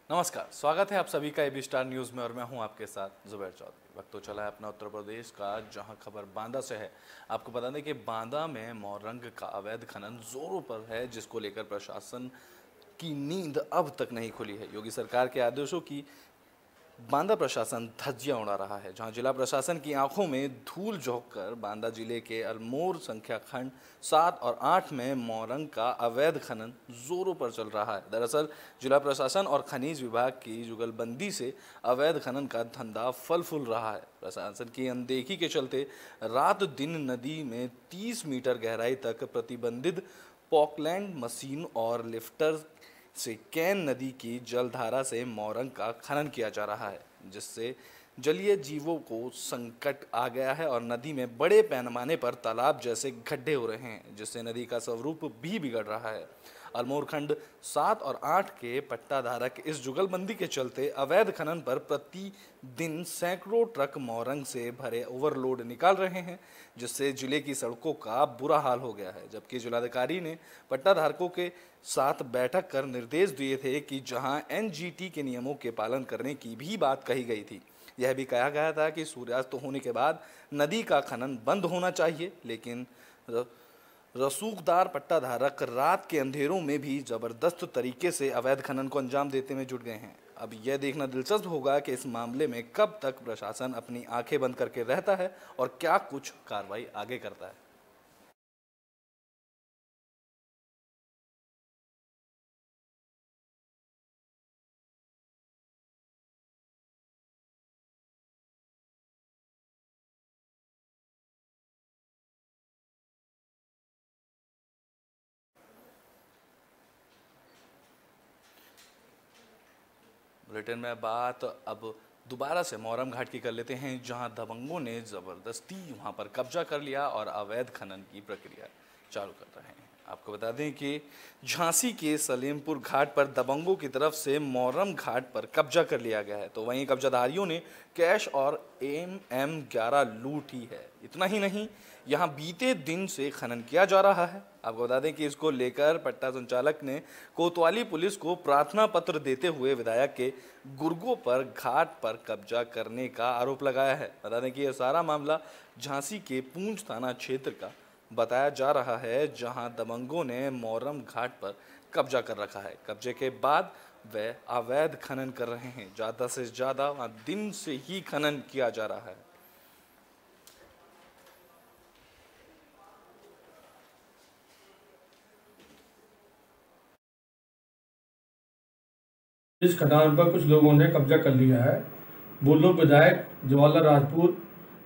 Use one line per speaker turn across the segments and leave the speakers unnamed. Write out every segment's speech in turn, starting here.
नमस्कार, स्वागत है आप सभी का एबी स्टार न्यूज़ में और मैं हूं आपके साथ जुबैर चौधरी। वक्त तो चला है अपना उत्तर प्रदेश का, जहां खबर बांदा से है। आपको बता दें कि बांदा में मोरंग का अवैध खनन जोरों पर है, जिसको लेकर प्रशासन की नींद अब तक नहीं खुली है। योगी सरकार के आदेशों की बांदा प्रशासन धज्जियां उड़ा रहा है, जहां जिला प्रशासन की आंखों में धूल झोंक कर बांदा जिले के अल्मोर संख्या खंड 7 और 8 में मोरंग का अवैध खनन जोरों पर चल रहा है। दरअसल जिला प्रशासन और खनिज विभाग की जुगलबंदी से अवैध खनन का धंधा फल फूल रहा है। प्रशासन की अनदेखी के चलते रात दिन नदी में 30 मीटर गहराई तक प्रतिबंधित पॉकलैंड मशीन और लिफ्टर से कैन नदी की जलधारा से मोरंग का खनन किया जा रहा है, जिससे जलीय जीवों को संकट आ गया है और नदी में बड़े पैमाने पर तालाब जैसे गड्ढे हो रहे हैं, जिससे नदी का स्वरूप भी बिगड़ रहा है। अल्मोर खंड 7 और 8 के पट्टाधारक इस जुगलबंदी के चलते अवैध खनन पर प्रतिदिन सैकड़ों ट्रक मोरंग से भरे ओवरलोड निकाल रहे हैं, जिससे जिले की सड़कों का बुरा हाल हो गया है। जबकि जिलाधिकारी ने पट्टाधारकों के साथ बैठक कर निर्देश दिए थे कि जहां एनजीटी के नियमों के पालन करने की भी बात कही गई थी। यह भी कहा गया था कि सूर्यास्त होने के बाद नदी का खनन बंद होना चाहिए, लेकिन रसूखदार पट्टाधारक रात के अंधेरों में भी जबरदस्त तरीके से अवैध खनन को अंजाम देते में जुट गए हैं। अब यह देखना दिलचस्प होगा कि इस मामले में कब तक प्रशासन अपनी आंखें बंद करके रहता है और क्या कुछ कार्रवाई आगे करता है। बुलेटिन में बात अब दोबारा से मोरम घाट की कर लेते हैं, जहां दबंगों ने ज़बरदस्ती वहां पर कब्जा कर लिया और अवैध खनन की प्रक्रिया चालू कर रहे हैं। आपको बता दें कि झांसी के सलेमपुर घाट पर दबंगों की तरफ से मोरम घाट पर कब्जा कर लिया गया है, तो वहीं कब्जाधारियों ने कैश और M11 लूट ही है। इतना ही नहीं, यहां बीते दिन से खनन किया जा रहा है। आपको बता दें कि इसको लेकर पट्टा संचालक ने कोतवाली पुलिस को प्रार्थना पत्र देते हुए विधायक के गुर्गों पर घाट पर कब्जा करने का आरोप लगाया है। बता दें कि यह सारा मामला झांसी के पूंछ थाना क्षेत्र का बताया जा रहा है, जहां दबंगों ने मोरम घाट पर कब्जा कर रखा है। कब्जे के बाद वे अवैध खनन कर रहे हैं। ज़्यादा से ज़्यादा वहां दिन से ही खनन किया जा रहा है।
इस खदान पर कुछ लोगों ने कब्जा कर लिया है। वो लोग विधायक जवाहरलाल राजपूत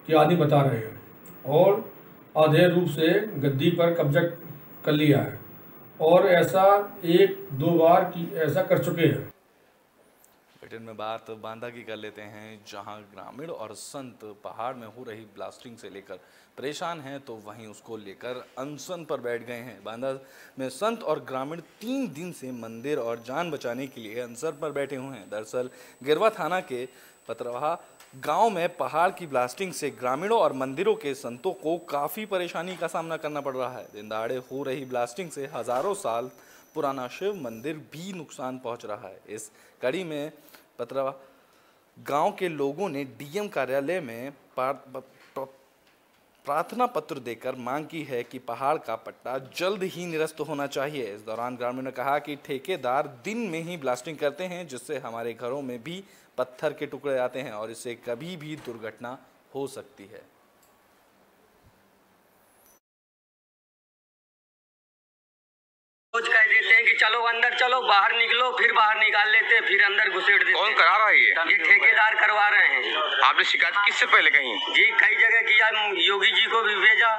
की आदमी बता रहे हैं और आधे रूप से गद्दी पर कब्जा कर लिया है और ऐसा 1-2 बार की ऐसा कर चुके हैं।
ब्रिटेन में बात बांदा की कर लेते हैं, जहां ग्रामीण और संत पहाड़ में हो रही ब्लास्टिंग से लेकर परेशान हैं, तो वहीं उसको लेकर अनशन पर बैठ गए हैं। बांदा में संत और ग्रामीण 3 दिन से मंदिर और जान बचाने के लिए अनशन पर बैठे हुए हैं। दरअसल गिरवा थाना के पतरवाहा गांव में पहाड़ की ब्लास्टिंग से ग्रामीणों और मंदिरों के संतों को काफ़ी परेशानी का सामना करना पड़ रहा है। दिन दहाड़े हो रही ब्लास्टिंग से हज़ारों साल पुराना शिव मंदिर भी नुकसान पहुंच रहा है। इस कड़ी में पतरवा गांव के लोगों ने डीएम कार्यालय में प्रार्थना पत्र देकर मांग की है कि पहाड़ का पट्टा जल्द ही निरस्त होना चाहिए। इस दौरान ग्रामीणों ने कहा कि ठेकेदार दिन में ही ब्लास्टिंग करते हैं, जिससे हमारे घरों में भी पत्थर के टुकड़े आते हैं और इससे कभी भी दुर्घटना हो सकती है।
रोज कह देते हैं कि चलो अंदर चलो, बाहर निकलो, फिर बाहर निकाल लेते हैं, फिर अंदर घुसेड़ देते हैं।
कौन करा रहा है
ये ठेकेदार करवा रहे हैं।
आपने शिकायत किससे पहले कही?
जी कई जगह किया, योगी जी को भी भेजा,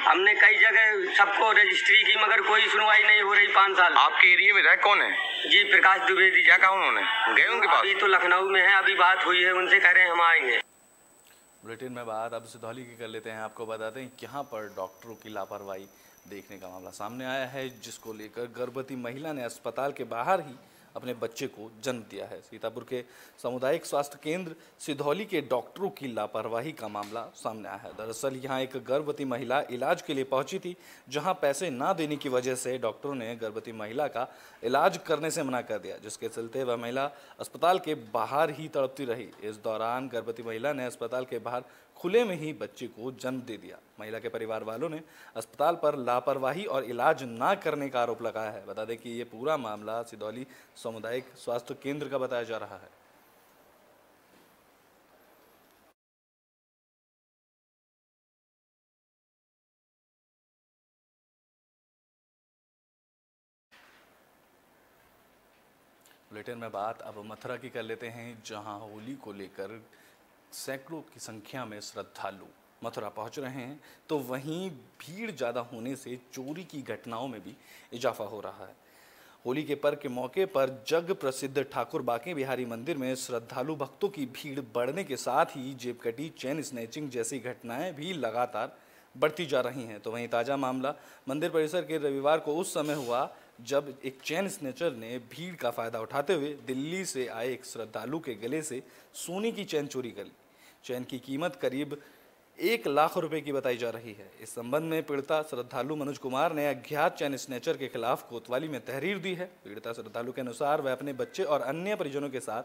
हमने कई जगह सबको रजिस्ट्री की, मगर कोई सुनवाई नहीं हो रही 5 साल।
आपके एरिया में विधायक कौन है?
जी प्रकाश द्विवेदी।
क्या कहा उन्होंने? गए उनके पास?
अभी तो लखनऊ में है, अभी बात हुई है उनसे, कह रहे हैं हम आएंगे।
बुलेटिन में बात अब सिधौली की कर लेते हैं। आपको बताते हैं कि यहाँ पर डॉक्टरों की लापरवाही देखने का मामला सामने आया है, जिसको लेकर गर्भवती महिला ने अस्पताल के बाहर ही अपने बच्चे को जन्म दिया है। सीतापुर के सामुदायिक स्वास्थ्य केंद्र सिधौली के डॉक्टरों की लापरवाही का मामला सामने आया है। दरअसल यहां एक गर्भवती महिला इलाज के लिए पहुंची थी, जहां पैसे ना देने की वजह से डॉक्टरों ने गर्भवती महिला का इलाज करने से मना कर दिया, जिसके चलते वह महिला अस्पताल के बाहर ही तड़पती रही। इस दौरान गर्भवती महिला ने अस्पताल के बाहर खुले में ही बच्चे को जन्म दे दिया। महिला के परिवार वालों ने अस्पताल पर लापरवाही और इलाज ना करने का आरोप लगाया है। बता दें कि ये पूरा मामला सिधौली सामुदायिक स्वास्थ्य केंद्र का बताया जा रहा है। बुलेटिन में बात अब मथुरा की कर लेते हैं, जहां होली को लेकर सैकड़ों की संख्या में श्रद्धालु मथुरा पहुंच रहे हैं, तो वहीं भीड़ ज़्यादा होने से चोरी की घटनाओं में भी इजाफा हो रहा है। होली के पर्व के मौके पर जग प्रसिद्ध ठाकुर बांके बिहारी मंदिर में श्रद्धालु भक्तों की भीड़ बढ़ने के साथ ही जेबकटी, चेन स्नैचिंग जैसी घटनाएं भी लगातार बढ़ती जा रही हैं। तो वहीं ताज़ा मामला मंदिर परिसर के रविवार को उस समय हुआ जब एक चेन स्नैचर ने भीड़ का फायदा उठाते हुए दिल्ली से आए एक श्रद्धालु के गले से सोने की चेन चोरी कर ली। चेन की कीमत करीब 1 लाख रुपए की बताई जा रही है। इस संबंध में पीड़िता श्रद्धालु मनोज कुमार ने अज्ञात चेन स्नैचर के खिलाफ कोतवाली में तहरीर दी है। पीड़िता श्रद्धालु के अनुसार वह अपने बच्चे और अन्य परिजनों के साथ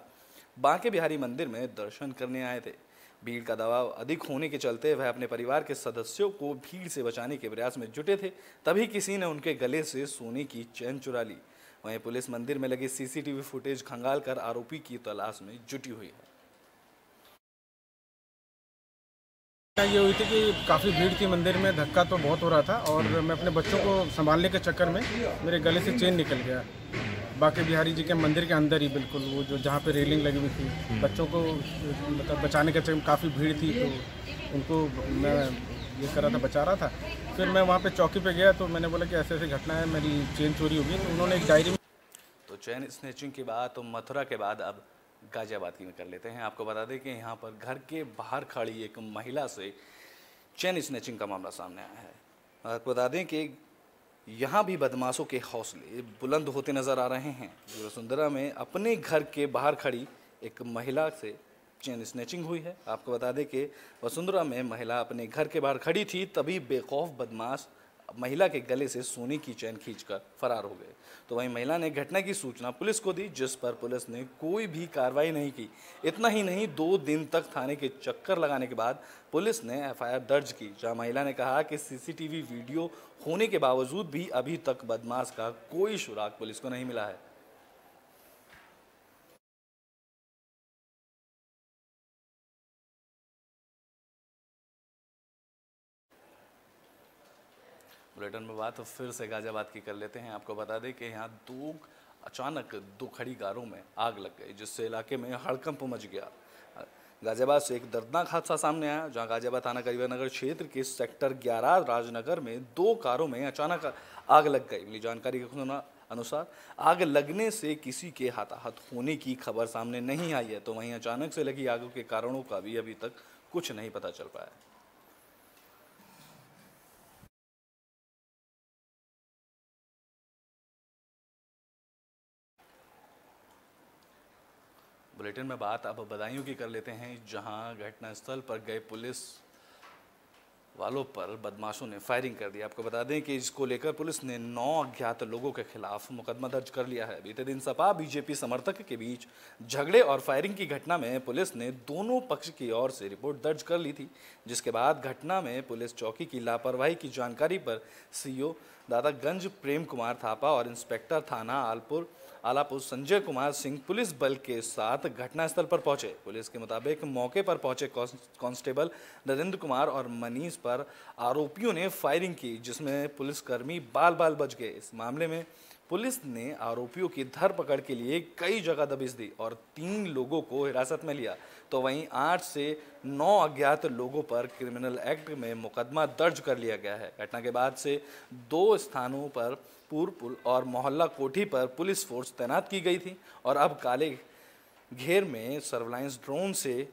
बांके बिहारी मंदिर में दर्शन करने आए थे। भीड़ का दबाव अधिक होने के चलते वह अपने परिवार के सदस्यों को भीड़ से बचाने के प्रयास में जुटे थे, तभी किसी ने उनके गले से सोने की चेन चुरा ली। वहीं पुलिस मंदिर में लगे सीसीटीवी फुटेज खंगालकर आरोपी की तलाश में जुटी हुई है।
ये हुई थी कि काफ़ी भीड़ थी मंदिर में, धक्का तो बहुत हो रहा था और मैं अपने बच्चों को संभालने के चक्कर में मेरे गले से चेन निकल गया। बांके बिहारी जी के मंदिर के अंदर ही बिल्कुल, वो जो जहाँ पे रेलिंग लगी हुई थी, बच्चों को मतलब बचाने के चक्कर में काफ़ी भीड़ थी, तो उनको मैं ये कर रहा था, बचा रहा था। फिर मैं वहाँ पे चौकी पे गया तो मैंने बोला कि ऐसे ऐसी घटना है, मेरी चेन चोरी हो गई। तो उन्होंने एक डायरी में
तो चेन स्नैचिंग की बात तो मथुरा के बाद अब गाजियाबाद की में कर लेते हैं। आपको बता दें कि यहाँ पर घर के बाहर खड़ी एक महिला से चेन स्नैचिंग का मामला सामने आया है। आपको बता दें कि यहाँ भी बदमाशों के हौसले बुलंद होते नजर आ रहे हैं। वसुंधरा में अपने घर के बाहर खड़ी एक महिला से चेन स्नैचिंग हुई है। आपको बता दें कि वसुंधरा में महिला अपने घर के बाहर खड़ी थी, तभी बेखौफ बदमाश महिला के गले से सोने की चेन खींचकर फरार हो गए। तो वहीं महिला ने घटना की सूचना पुलिस को दी, जिस पर पुलिस ने कोई भी कार्रवाई नहीं की। इतना ही नहीं, 2 दिन तक थाने के चक्कर लगाने के बाद पुलिस ने एफआईआर दर्ज की, जहां महिला ने कहा कि सीसीटीवी वीडियो होने के बावजूद भी अभी तक बदमाश का कोई सुराग पुलिस को नहीं मिला है। बुलेटिन में बात फिर से गाजियाबाद की कर लेते हैं। आपको बता दें कि यहाँ अचानक दो खड़ी कारों में आग लग गई, जिससे इलाके में हड़कंप मच गया। गाजियाबाद से एक दर्दनाक हादसा सामने आया, जहां गाजियाबाद थाना करीबनगर क्षेत्र के सेक्टर 11 राजनगर में 2 कारों में अचानक आग लग गई। मिली जानकारी के अनुसार आग लगने से किसी के हताहत होने की खबर सामने नहीं आई है। तो वहीं अचानक से लगी आग के कारणों का भी अभी तक कुछ नहीं पता चल पाया है। बुलेटिन में बात अब बदायूं की कर लेते हैं, जहां घटनास्थल पर गए पुलिस वालों पर बदमाशों ने फायरिंग कर दी। आपको बता दें कि इसको लेकर पुलिस ने 9 अज्ञात लोगों के खिलाफ मुकदमा दर्ज कर लिया है। बीते दिन सपा बीजेपी समर्थक के बीच झगड़े और फायरिंग की घटना में पुलिस ने दोनों पक्ष की ओर से रिपोर्ट दर्ज कर ली थी, जिसके बाद घटना में पुलिस चौकी की लापरवाही की जानकारी पर सीओ दादागंज प्रेम कुमार थापा और इंस्पेक्टर थाना आलापुर संजय कुमार सिंह पुलिस बल के साथ घटनास्थल पर पहुंचे। पुलिस के मुताबिक मौके पर पहुंचे कांस्टेबल नरेंद्र कुमार और मनीष पर आरोपियों ने फायरिंग की, जिसमें पुलिसकर्मी बाल बाल बच गए। इस मामले में पुलिस ने आरोपियों की धरपकड़ के लिए कई जगह दबिश दी और 3 लोगों को हिरासत में लिया। तो वहीं 8 से 9 अज्ञात लोगों पर क्रिमिनल एक्ट में मुकदमा दर्ज कर लिया गया है। घटना के बाद से 2 स्थानों पर पूर्व पुल और मोहल्ला कोठी पर पुलिस फोर्स तैनात की गई थी और अब काले घेर में सर्विलांस ड्रोन से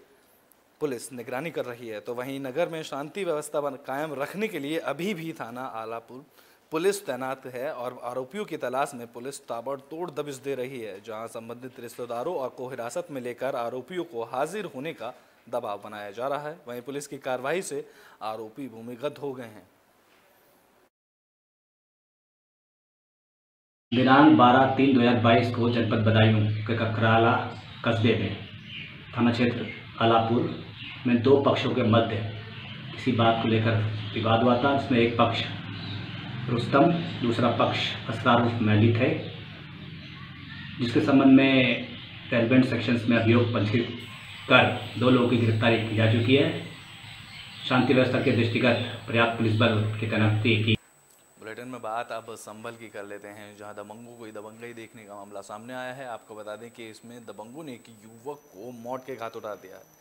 पुलिस निगरानी कर रही है। तो वहीं नगर में शांति व्यवस्था कायम रखने के लिए अभी भी थाना आलापुर पुलिस तैनात है और आरोपियों की तलाश में पुलिस ताबड़तोड़ दबिश दे रही है, जहां संबंधित रिश्तेदारों और को हिरासत में लेकर आरोपियों को हाजिर होने का दबाव बनाया जा रहा है। वहीं पुलिस की कार्रवाई से आरोपी भूमिगत हो गए हैं।
दिनांक 12/3/2022 को जनपद बदायूं के ककराला कस्बे में थाना क्षेत्र आलापुर में दो पक्षों के मध्य किसी बात को लेकर विवाद हुआ था, जिसमें एक पक्ष रुस्तम, दूसरा पक्ष असरार उर्फ मैली थे, जिसके संबंध में रेलेवेंट सेक्शंस में अभियोग पंजीकृत कर 2 लोगों की गिरफ्तारी की जा चुकी है। शांति व्यवस्था के दृष्टिगत पर्याप्त पुलिस बल की तैनाती की।
बुलेटिन में बात अब संभल की कर लेते हैं, जहां दबंगों को दबंगई देखने का मामला सामने आया है। आपको बता दें कि इसमें दबंगों ने एक युवक को मौत के घाट उतार दिया है।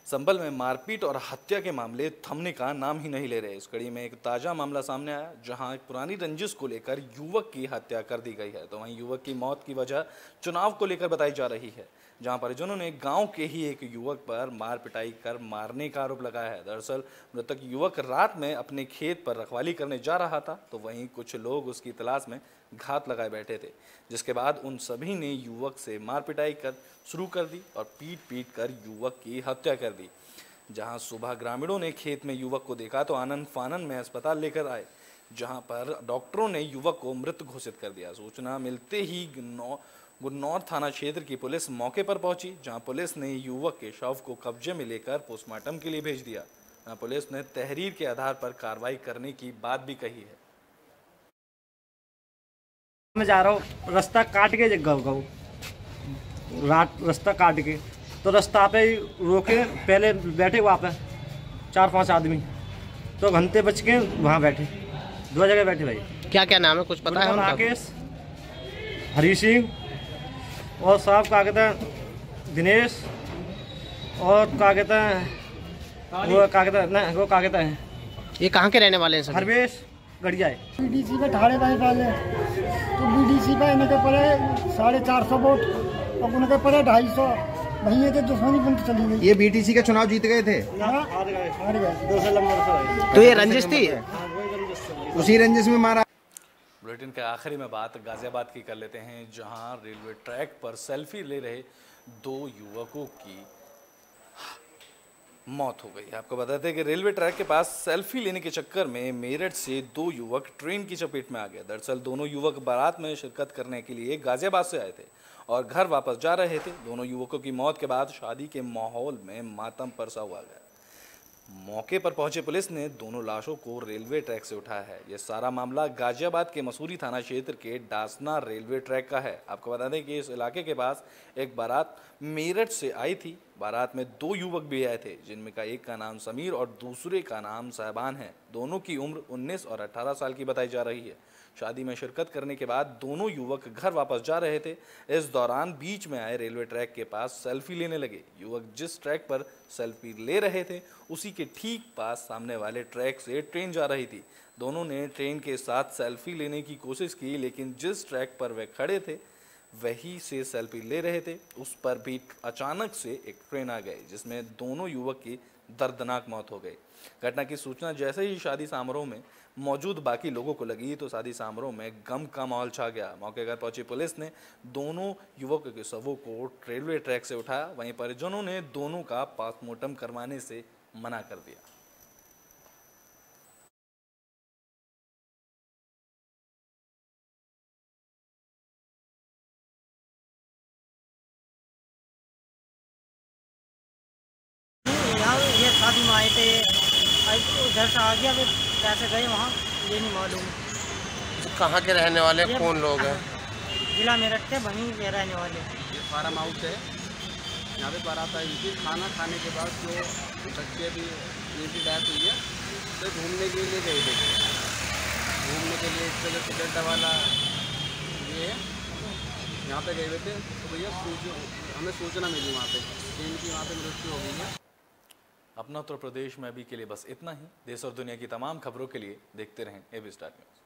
संभल में मारपीट और हत्या के मामले थमने का नाम ही नहीं ले रहे। इस कड़ी में एक ताज़ा मामला सामने आया, जहां एक पुरानी रंजिश को लेकर युवक की हत्या कर दी गई है। तो वहीं युवक की मौत की वजह चुनाव को लेकर बताई जा रही है, जहां परिजनों ने गांव के ही एक युवक पर मार पिटाई कर मारने का आरोप लगाया है। दरअसल मृतक युवक रात में अपने खेत पर रखवाली करने जा रहा था, तो वहीं कुछ लोग उसकी तलाश में घात लगाए बैठे थे, जिसके बाद उन सभी ने युवक से मार पिटाई कर शुरू कर दी और पीट कर युवक की हत्या कर दी। जहां सुबह ग्रामीणों ने खेत में युवक को देखा तो आनंद फानन में अस्पताल लेकर आए, जहां पर डॉक्टरों ने युवक को मृत घोषित कर दिया। सूचना मिलते ही गुन्नौर थाना क्षेत्र की पुलिस मौके पर पहुंची, जहां पुलिस ने युवक के शव को कब्जे में लेकर पोस्टमार्टम के लिए भेज दिया। पुलिस ने तहरीर के आधार पर कार्रवाई करने की बात भी कही है।
मैं जा रहा हूँ, रास्ता काट के गऊ रास्ता काट के, तो रास्ता पे रोके, पहले बैठे वहाँ पे 4-5 आदमी, तो घंटे बच के वहाँ बैठे, 2 जगह बैठे भाई।
क्या क्या नाम है, कुछ पता है?
राकेश, हरी सिंह और साहब क्या कहते हैं दिनेश, और क्या कहते हैं वो क्या कहते हैं
ये कहाँ के रहने वाले हैं सब?
हरवेश गढ़िया है।
बीडीसी पे ठाड़े भाई पहले तो बीडीसी पे इनके पड़े 450 वोट और उनके पड़े 250 भैया के दुश्मनी बनती चली गई।
ये बीटीसी का चुनाव जीत गए थे,
हार गए 200 नंबर से।
तो ये रंजिश थी,
उसी रंजिश में मारा।
बुलेटिन के आखिरी में बात गाजियाबाद की कर लेते हैं, जहां रेलवे ट्रैक पर सेल्फी ले रहे 2 युवकों की मौत हो गई। आपको बताते हैं कि रेलवे ट्रैक के पास सेल्फी लेने के चक्कर में मेरठ से 2 युवक ट्रेन की चपेट में आ गए। दरअसल दोनों युवक बारात में शिरकत करने के लिए गाजियाबाद से आए थे और घर वापस जा रहे थे। दोनों युवकों की मौत के बाद शादी के माहौल में मातम परसा हुआ गया। मौके पर पहुंचे पुलिस ने दोनों लाशों को रेलवे ट्रैक से उठाया है। यह सारा मामला गाजियाबाद के मसूरी थाना क्षेत्र के डासना रेलवे ट्रैक का है। आपको बता दें कि इस इलाके के पास एक बारात मेरठ से आई थी। बारात में 2 युवक भी आए थे, जिनमें का एक का नाम समीर और दूसरे का नाम साहबान है। दोनों की उम्र 19 और 18 साल की बताई जा रही है। शादी में शिरकत करने के बाद दोनों युवक घर वापस जा रहे थे। इस दौरान बीच में आए रेलवे ट्रैक के पास सेल्फी लेने लगे। युवक जिस ट्रैक पर सेल्फी ले रहे थे उसी के ठीक पास सामने वाले ट्रैक से ट्रेन जा रही थी। दोनों ने ट्रेन के साथ सेल्फी लेने की कोशिश की, लेकिन जिस ट्रैक पर वे खड़े थे वहीं से सेल्फी ले रहे थे, उस पर भी अचानक से एक ट्रेन आ गई, जिसमें दोनों युवक की दर्दनाक मौत हो गई। घटना की सूचना जैसे ही शादी समारोह में मौजूद बाकी लोगों को लगी तो शादी समारोह में गम का माहौल छा गया। मौके पर पहुंची पुलिस ने दोनों युवकों के शवों को रेलवे ट्रैक से उठाया। वहीं परिजनों ने दोनों का पोस्टमार्टम करवाने से मना कर दिया।
ये शादी में आए थे, उधर से आ गया, फिर कैसे गए वहाँ ये नहीं मालूम।
कहाँ के रहने वाले, कौन लोग हैं?
जिला मेरठ के वहीं के रहने वाले।
ये फार्म हाउस है, यहाँ पे बारात आई थी। खाना खाने के बाद जो बच्चे भी इनकी डेथ हुई है, तो घूमने के लिए गए थे। घूमने के लिए चलो टिकट वाला ये यहाँ पे गए हुए थे, तो भैया हमें सूचना मिली वहाँ पे कि इनकी वहाँ पे मृत्यु हो गई है।
अपना उत्तर प्रदेश में अभी के लिए बस इतना ही। देश और दुनिया की तमाम खबरों के लिए देखते रहें एबी स्टार न्यूज़।